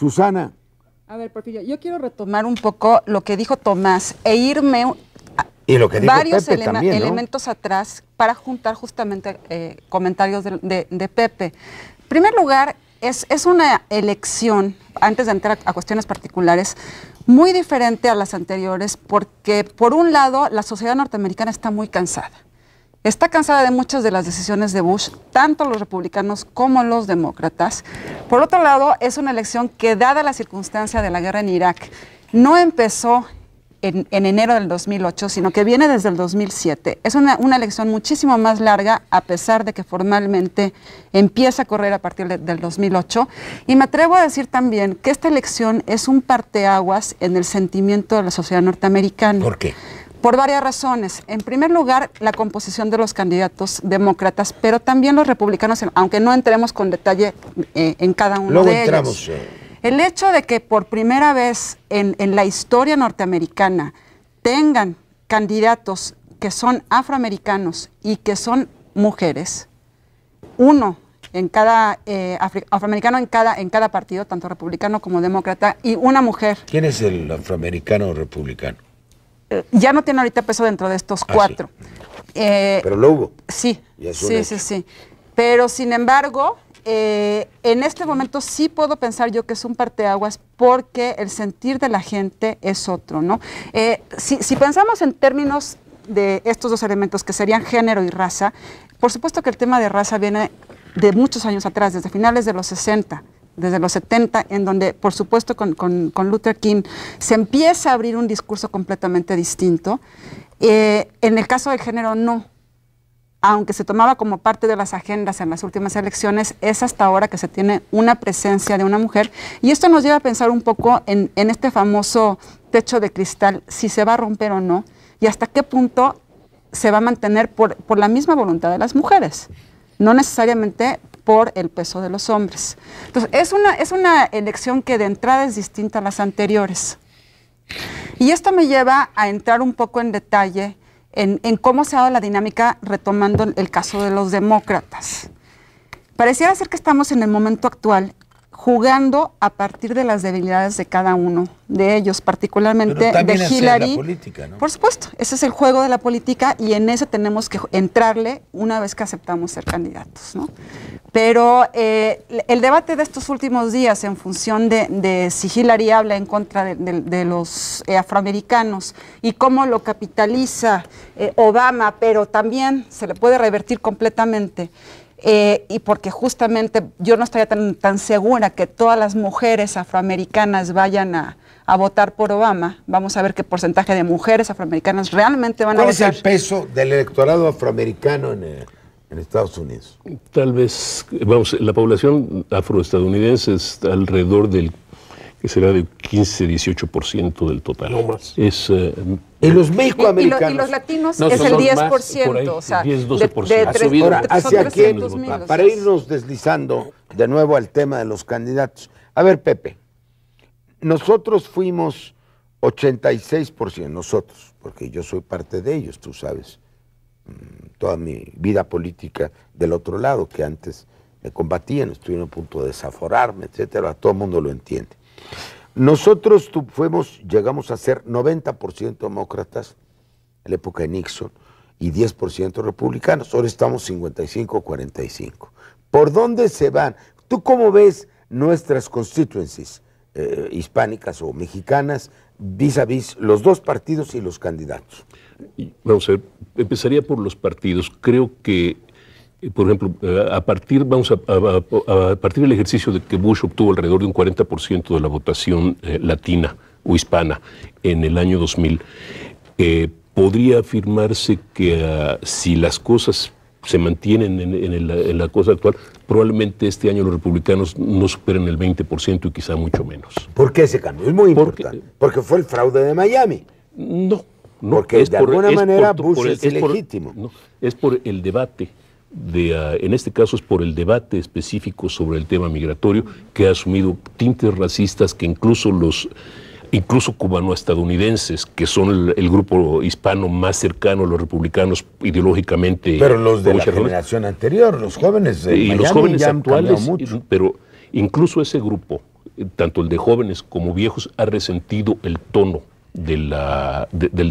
Susana. A ver, Porfirio, yo quiero retomar un poco lo que dijo Tomás e irme Y lo que dijo varios Pepe también, ¿no? elementos atrás para juntar justamente comentarios de Pepe. En primer lugar, es una elección, antes de entrar a cuestiones particulares, muy diferente a las anteriores porque, por un lado, la sociedad norteamericana está muy cansada. Está cansada de muchas de las decisiones de Bush, tanto los republicanos como los demócratas. Por otro lado, es una elección que, dada la circunstancia de la guerra en Irak, no empezó en enero del 2008, sino que viene desde el 2007. Es una elección muchísimo más larga, a pesar de que formalmente empieza a correr a partir del 2008. Y me atrevo a decir también que esta elección es un parteaguas en el sentimiento de la sociedad norteamericana. ¿Por qué? Por varias razones. En primer lugar, la composición de los candidatos demócratas, pero también los republicanos, aunque no entremos con detalle en cada uno Luego de entramos, ellos. El hecho de que por primera vez en la historia norteamericana tengan candidatos que son afroamericanos y que son mujeres, uno en cada afroamericano en cada partido, tanto republicano como demócrata, y una mujer. ¿Quién es el afroamericano republicano? Ya no tiene ahorita peso dentro de estos cuatro. Sí. Pero lo hubo. Sí, sí. Pero sin embargo, en este momento sí puedo pensar yo que es un parteaguas porque el sentir de la gente es otro, ¿no? Si pensamos en términos de estos dos elementos que serían género y raza, por supuesto que el tema de raza viene de muchos años atrás, desde finales de los 60, desde los 70, en donde, por supuesto, con Luther King se empieza a abrir un discurso completamente distinto. En el caso del género, no. Aunque se tomaba como parte de las agendas en las últimas elecciones, es hasta ahora que se tiene una presencia de una mujer. Y esto nos lleva a pensar un poco en este famoso techo de cristal, si se va a romper o no, y hasta qué punto se va a mantener por la misma voluntad de las mujeres, no necesariamente por el peso de los hombres. Entonces, es una elección que de entrada es distinta a las anteriores. Y esto me lleva a entrar un poco en detalle en cómo se ha dado la dinámica, retomando el caso de los demócratas. Pareciera ser que estamos en el momento actual jugando a partir de las debilidades de cada uno de ellos, particularmente de Hillary. La política, ¿no? Por supuesto, ese es el juego de la política y en ese tenemos que entrarle una vez que aceptamos ser candidatos, ¿no? Pero el debate de estos últimos días en función de si Hillary habla en contra de los afroamericanos y cómo lo capitaliza Obama, pero también se le puede revertir completamente. Y porque justamente yo no estaría tan segura que todas las mujeres afroamericanas vayan a votar por Obama. Vamos a ver qué porcentaje de mujeres afroamericanas realmente van a votar. ¿Cuál es el peso del electorado afroamericano en Estados Unidos? Tal vez, vamos, la población afroestadounidense es alrededor del, que será de 15-18% del total. No más. Es... ¿Y los mexicoamericanos? Y los latinos No, es el son 10%, más, o sea, 10-12%. Ha subido. Ahora, ¿hacia quién? Para Para irnos deslizando de nuevo al tema de los candidatos. A ver, Pepe, nosotros fuimos 86%, nosotros, porque yo soy parte de ellos, tú sabes, toda mi vida política del otro lado, que antes me combatían, estuvieron a punto de desaforarme, etcétera, todo el mundo lo entiende. Nosotros llegamos a ser 90% demócratas en la época de Nixon y 10% republicanos. Ahora estamos 55-45. ¿Por dónde se van? ¿Tú cómo ves nuestras constituencies hispánicas o mexicanas vis a vis los dos partidos y los candidatos? Vamos a ver, empezaría por los partidos. Creo que, por ejemplo, a partir del ejercicio de que Bush obtuvo alrededor de un 40% de la votación latina o hispana en el año 2000, podría afirmarse que si las cosas se mantienen en la cosa actual, probablemente este año los republicanos no superen el 20% y quizá mucho menos. ¿Por qué ese cambio? Es muy importante. Porque fue el fraude de Miami. No. Porque de alguna manera Bush es ilegítimo. No, es por el debate. En este caso es por el debate específico sobre el tema migratorio que ha asumido tintes racistas que incluso cubanoestadounidenses, que son el grupo hispano más cercano a los republicanos ideológicamente. Pero los de la generación anterior, los jóvenes de Miami, los jóvenes ya han actuales, cambiado mucho. pero incluso ese grupo tanto el de jóvenes como viejos, ha resentido el tono del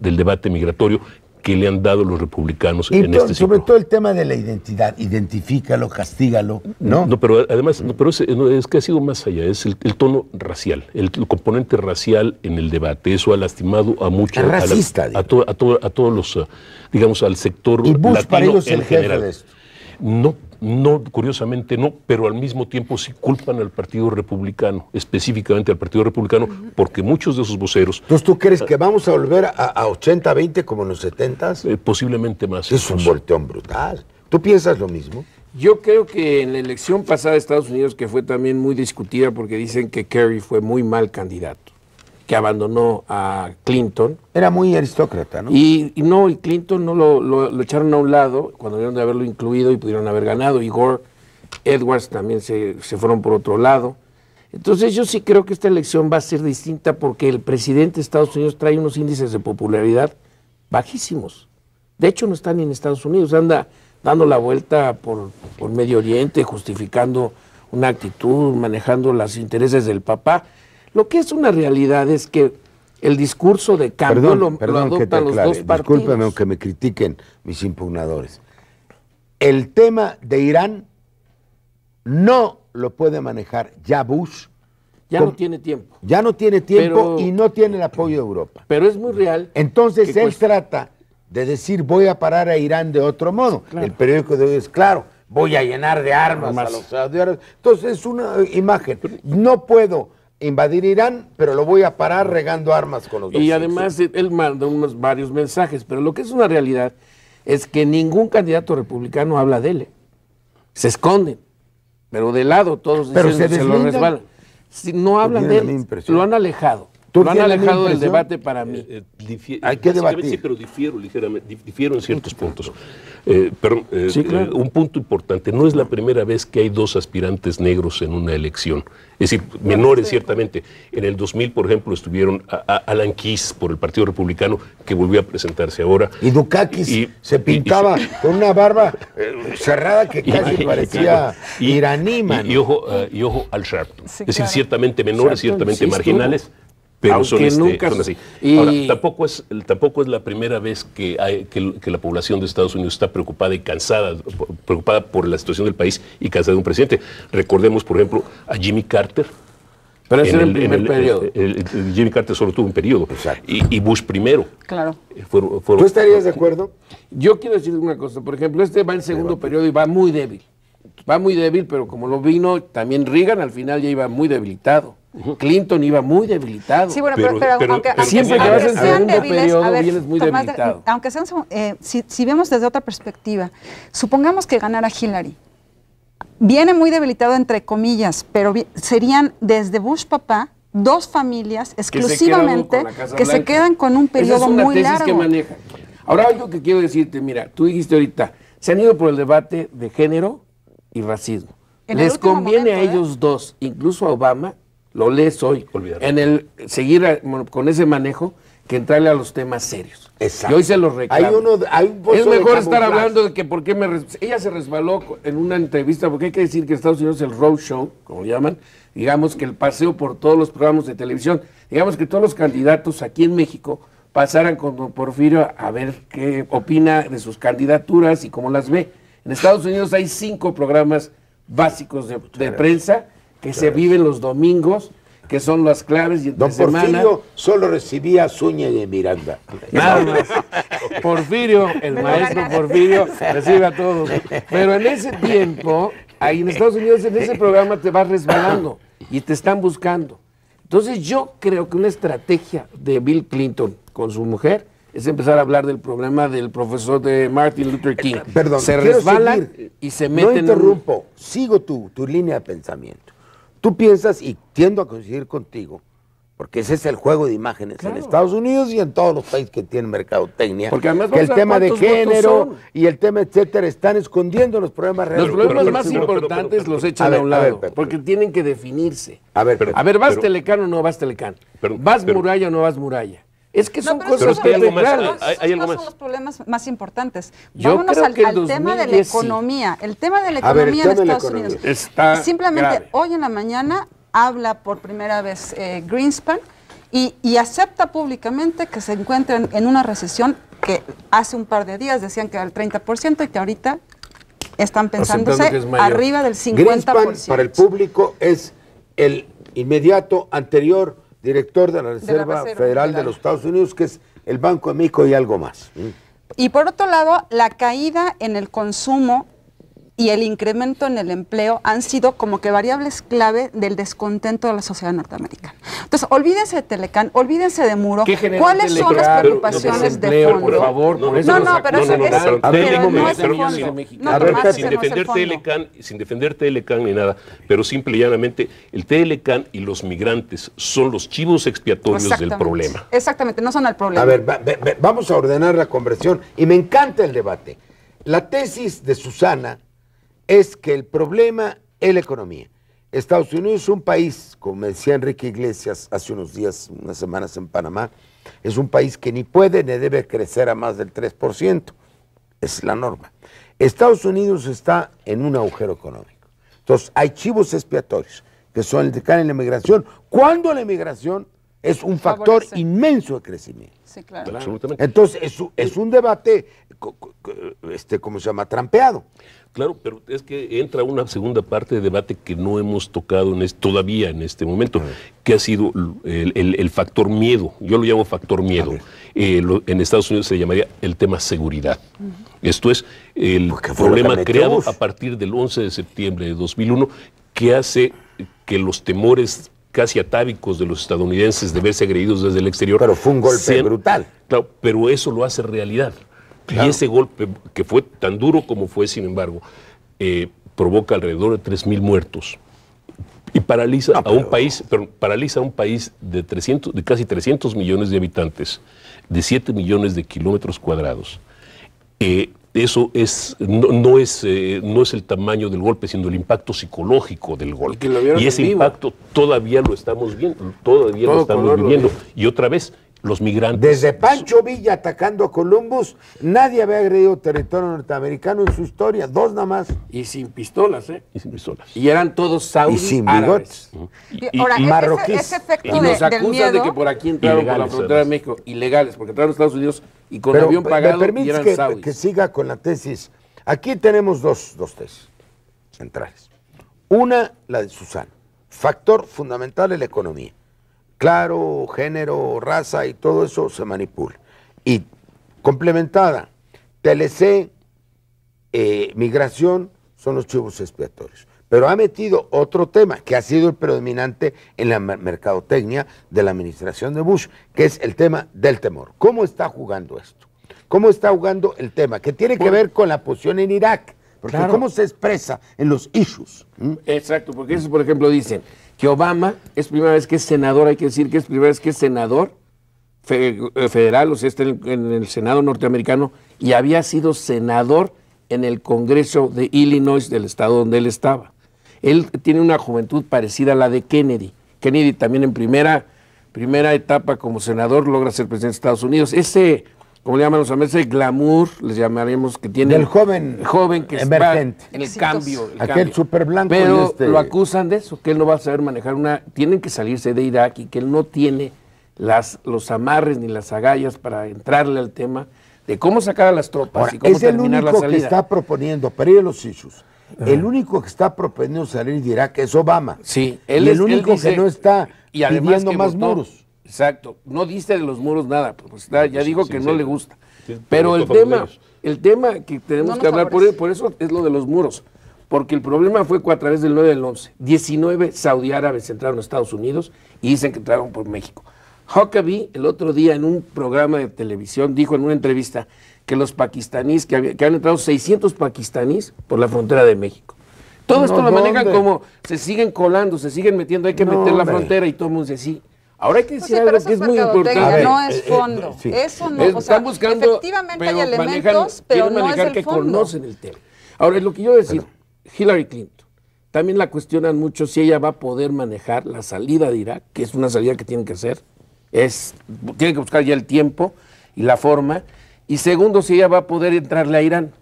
debate migratorio que le han dado los republicanos en este sobre ciclo. todo el tema de la identidad, identifícalo, castígalo, ¿no? No, pero además, es que ha sido más allá, es el tono racial, el componente racial en el debate. Eso ha lastimado a muchos, a todos los, digamos, al sector y Bush latino para ellos en el jefe general. de esto. No, curiosamente no, pero al mismo tiempo sí culpan al Partido Republicano, específicamente al Partido Republicano, porque muchos de sus voceros... Entonces, ¿tú crees que vamos a volver a 80-20 como en los 70s? Posiblemente más. Es un volteón brutal. ¿Tú piensas lo mismo? Yo creo que en la elección pasada de Estados Unidos, que fue también muy discutida porque dicen que Kerry fue muy mal candidato, que abandonó a Clinton. Era muy aristócrata, ¿no? Y Clinton no lo echaron a un lado cuando debieron de haberlo incluido y pudieron haber ganado. Y Gore, Edwards también se fueron por otro lado. Entonces yo sí creo que esta elección va a ser distinta porque el presidente de Estados Unidos trae unos índices de popularidad bajísimos. De hecho no está ni en Estados Unidos, anda dando la vuelta por Medio Oriente, justificando una actitud, manejando los intereses del papá. Lo que es una realidad es que el discurso de cambio lo adoptan los dos partidos. Discúlpame aunque me critiquen mis impugnadores. El tema de Irán no lo puede manejar ya Bush. Ya no tiene tiempo. Ya no tiene tiempo y no tiene el apoyo de Europa. Pero es muy real. Entonces él trata de decir voy a parar a Irán de otro modo. Claro. El periódico de hoy es claro, voy a llenar de armas a los saudíes. Entonces es una imagen. No puedo invadir Irán, pero lo voy a parar regando armas con los dos. Y además él manda varios mensajes, pero lo que es una realidad es que ningún candidato republicano habla de él. Se esconden, pero de lado todos dicen, se lo resbalan. Si no hablan de él, lo han alejado. Lo han alejado del debate para mí. Hay que debatir. Sí, pero difiero en ciertos puntos. Sí, claro. Un punto importante, no es la primera vez que hay dos aspirantes negros en una elección. Es decir, menores ciertamente. En el 2000, por ejemplo, estuvieron Alan Keyes por el Partido Republicano, que volvió a presentarse ahora. Y Dukakis se pintaba con una barba cerrada que casi parecía iraní, man. Y ojo al Sharpton. Sí, es decir, ciertamente menores, ciertamente marginales. Pero son así. Ahora, tampoco es la primera vez que la población de Estados Unidos está preocupada y cansada, preocupada por la situación del país y cansada de un presidente. Recordemos, por ejemplo, a Jimmy Carter. Pero ese era el primer periodo. Jimmy Carter solo tuvo un periodo. Exacto. Y Bush primero. Claro. ¿Tú estarías de acuerdo? Yo quiero decir una cosa. Por ejemplo, va en segundo periodo y va muy débil. Va muy débil, pero como lo vino también Reagan, al final ya iba muy debilitado. Clinton iba muy debilitado. Sí, bueno, pero aunque siempre que vas en segundo periodo vienes muy debilitado. Aunque sean, si vemos desde otra perspectiva, supongamos que ganara Hillary. Viene muy debilitado entre comillas, pero serían desde Bush papá dos familias exclusivamente que se quedan con un periodo muy largo. Que manejan. Ahora algo que quiero decirte, mira, tú dijiste ahorita, se han ido por el debate de género y racismo. Les conviene a ellos dos, incluso a Obama, lo lees hoy, en el seguir con ese manejo, que entrarle a los temas serios. Exacto. Y hoy se los reclamo. Es mejor estar hablando de que por qué ella se resbaló en una entrevista, porque hay que decir que Estados Unidos es el road show, como llaman, digamos que el paseo por todos los programas de televisión, digamos que todos los candidatos aquí en México pasaran con don Porfirio a ver qué opina de sus candidaturas y cómo las ve. En Estados Unidos hay 5 programas básicos de prensa que se viven los domingos, que son las claves y entre semana. Don Porfirio solo recibía Zúñiga y Miranda. Nada más. Porfirio, el maestro Porfirio, recibe a todos. Pero en ese tiempo, ahí en Estados Unidos, en ese programa te vas resbalando y te están buscando. Entonces yo creo que una estrategia de Bill Clinton con su mujer es empezar a hablar del problema del profesor de Martin Luther King. Perdón, se resbalan y se meten. No interrumpo, sigo tu línea de pensamiento. Tú piensas, y tiendo a coincidir contigo, porque ese es el juego de imágenes en Estados Unidos y en todos los países que tienen mercadotecnia, porque además que el tema de género y el tema etcétera están escondiendo los problemas reales. Los problemas más importantes los echan a un lado, porque tienen que definirse. A ver, ¿vas Telecán o no vas Telecán? ¿Vas Muralla o no vas Muralla? Es que son cosas que hay algo más. Son los problemas más importantes. Yo vámonos al tema de la economía. El tema de la economía en Estados Unidos. Está simplemente grave. Hoy en la mañana habla por primera vez Greenspan y acepta públicamente que se encuentran en una recesión que hace un par de días decían que era el 30% y que ahorita están pensándose arriba del 50%. Greenspan, para el público, es el inmediato anterior director de la Reserva Federal de los Estados Unidos, que es el Banco de México y algo más. Y por otro lado, la caída en el consumo y el incremento en el empleo han sido como que variables clave del descontento de la sociedad norteamericana. Entonces, olvídense de Telecán, olvídense de Muro. ¿Cuáles son las preocupaciones de fondo? Por favor, pero no es el fondo. Sin defender Telecán ni nada, pero simple y llanamente, el Telecán y los migrantes son los chivos expiatorios del problema. Exactamente, no son el problema. A ver, vamos a ordenar la conversión y me encanta el debate. La tesis de Susana es que el problema es la economía. Estados Unidos es un país, como decía Enrique Iglesias hace unos días, unas semanas en Panamá, es un país que ni puede ni debe crecer a más del 3%. Es la norma. Estados Unidos está en un agujero económico. Entonces, hay chivos expiatorios, que son el decano y la inmigración, cuando la inmigración es un factor inmenso de crecimiento. Sí, claro. Absolutamente. Entonces, es un debate, ¿cómo se llama?, trampeado. Claro, pero es que entra una segunda parte de debate que no hemos tocado todavía en este momento, que ha sido el factor miedo. Yo lo llamo factor miedo. En Estados Unidos se llamaría el tema seguridad. Esto es el problema creado a partir del 11 de septiembre de 2001, que hace que los temores casi atávicos de los estadounidenses de verse agredidos desde el exterior. Pero fue un golpe brutal. Claro, pero eso lo hace realidad. Claro. Y ese golpe, que fue tan duro como fue, sin embargo, provoca alrededor de 3,000 muertos y paraliza a un país, de casi 300 millones de habitantes, de 7 millones de kilómetros cuadrados. Eso no es el tamaño del golpe, sino el impacto psicológico del golpe. Y ese impacto todavía lo estamos viendo, viviendo. Y otra vez, los migrantes. Desde Pancho Villa atacando a Columbus, nadie había agredido territorio norteamericano en su historia, 2 nada más. Y sin pistolas, ¿eh? Y sin pistolas. Y eran todos saudíes y sin bigotes. Ahora, marroquíes. Ese efecto y nos acusan del miedo, de que por aquí entraron por la frontera de México, ilegales, porque entraron a Estados Unidos y con avión pagado y eran saudíes. Que siga con la tesis. Aquí tenemos dos tesis centrales. Una, la de Susana. Factor fundamental es la economía. Claro, género, raza y todo eso se manipula. Y complementada, TLC, migración, son los chivos expiatorios. Pero ha metido otro tema que ha sido el predominante en la mercadotecnia de la administración de Bush, que es el tema del temor. ¿Cómo está jugando esto? ¿Cómo está jugando el tema? Que tiene que ver con la posición en Irak. Porque cómo se expresa en los issues. Exacto, porque eso, por ejemplo, dicen que Obama es primera vez que es senador, hay que decir que es primera vez que es senador federal, o sea, está en el Senado norteamericano, y había sido senador en el Congreso de Illinois, del estado donde él estaba. Él tiene una juventud parecida a la de Kennedy. Kennedy también en primera etapa como senador logra ser presidente de Estados Unidos. Ese, como le llaman los americanos, ese glamour, les llamaremos, que tiene el joven que emergente. En el cambio. Aquel súper blanco. Pero lo acusan de eso, que él no va a saber manejar tienen que salirse de Irak y que él no tiene los amarres ni las agallas para entrarle al tema de cómo sacar a las tropas. Ahora, y cómo es el terminar único la salida. que está proponiendo, para ir a los issues, el único que está proponiendo salir de Irak es Obama. Sí, el único que no está y pidiendo más muros. Exacto, no dice de los muros nada, pues ya dijo que no le gusta. Sí, pero el tema que tenemos que hablar, por eso es lo de los muros, porque el problema fue que a través del 9 del 11, 19 saudí árabes entraron a Estados Unidos y dicen que entraron por México. Huckabee el otro día en un programa de televisión dijo en una entrevista que los pakistaníes, que han entrado 600 pakistaníes por la frontera de México. Todo esto lo manejan como se siguen colando, se siguen metiendo, hay que meter la frontera y todo el mundo dice sí. Ahora hay que decir algo que es muy importante. No es fondo, eso no. Están buscando, efectivamente hay elementos, pero no es el que fondo. Conocen el tema. Ahora, lo que yo decir, Hillary Clinton, también la cuestionan mucho si ella va a poder manejar la salida de Irak, que es una salida que tienen que hacer, tienen que buscar ya el tiempo y la forma, y segundo, si ella va a poder entrarle a Irán.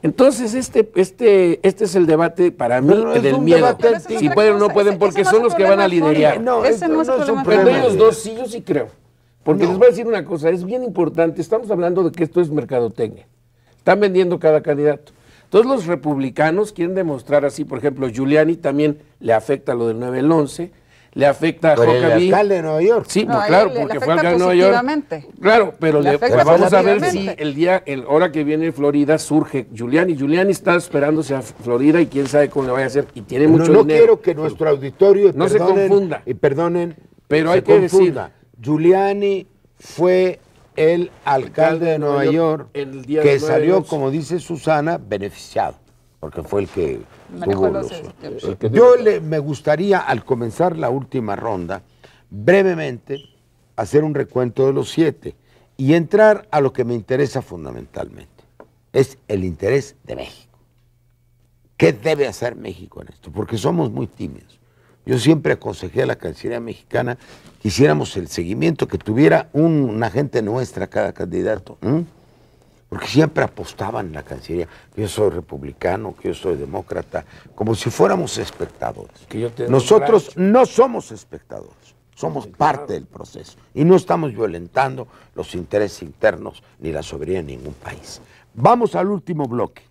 Entonces, este es el debate para mí No, es del un miedo. debate Si pueden o no pueden, porque ese no son es los el que van a problema, liderar. Fabio. No, Ese no es el un problema. Pero de problema. ellos dos sí, yo sí creo. Porque les voy a decir una cosa, es bien importante, estamos hablando de que esto es mercadotecnia. Están vendiendo cada candidato. Todos los republicanos quieren demostrar así, por ejemplo, Giuliani también le afecta lo del 9 al 11, le afecta a Por el Huckabee. alcalde de Nueva York. Sí, No, pues, a claro, él le porque fue afecta alcalde de Nueva York. positivamente. Claro, pero Le afecta vamos a ver si positivamente. ahora que viene Florida surge Giuliani. Giuliani está esperándose a Florida y quién sabe cómo le vaya a hacer. Y tiene mucho No dinero. quiero que nuestro auditorio No se confunda. y perdonen, Pero se hay que confunda. Giuliani fue el alcalde de Nueva York el día que del 9 del salió, 11. como dice Susana, beneficiado, porque fue el que Manejó tuvo los los... Yo me gustaría, al comenzar la última ronda, brevemente hacer un recuento de los 7 y entrar a lo que me interesa fundamentalmente. Es el interés de México. ¿Qué debe hacer México en esto? Porque somos muy tímidos. Yo siempre aconsejé a la Cancillería mexicana que hiciéramos el seguimiento, que tuviera un agente nuestra cada candidato. Porque siempre apostaban en la Cancillería, que yo soy republicano, que yo soy demócrata, como si fuéramos espectadores. Que yo tengo Nosotros un no somos espectadores, somos parte del proceso y no estamos violentando los intereses internos ni la soberanía de ningún país. Vamos al último bloque.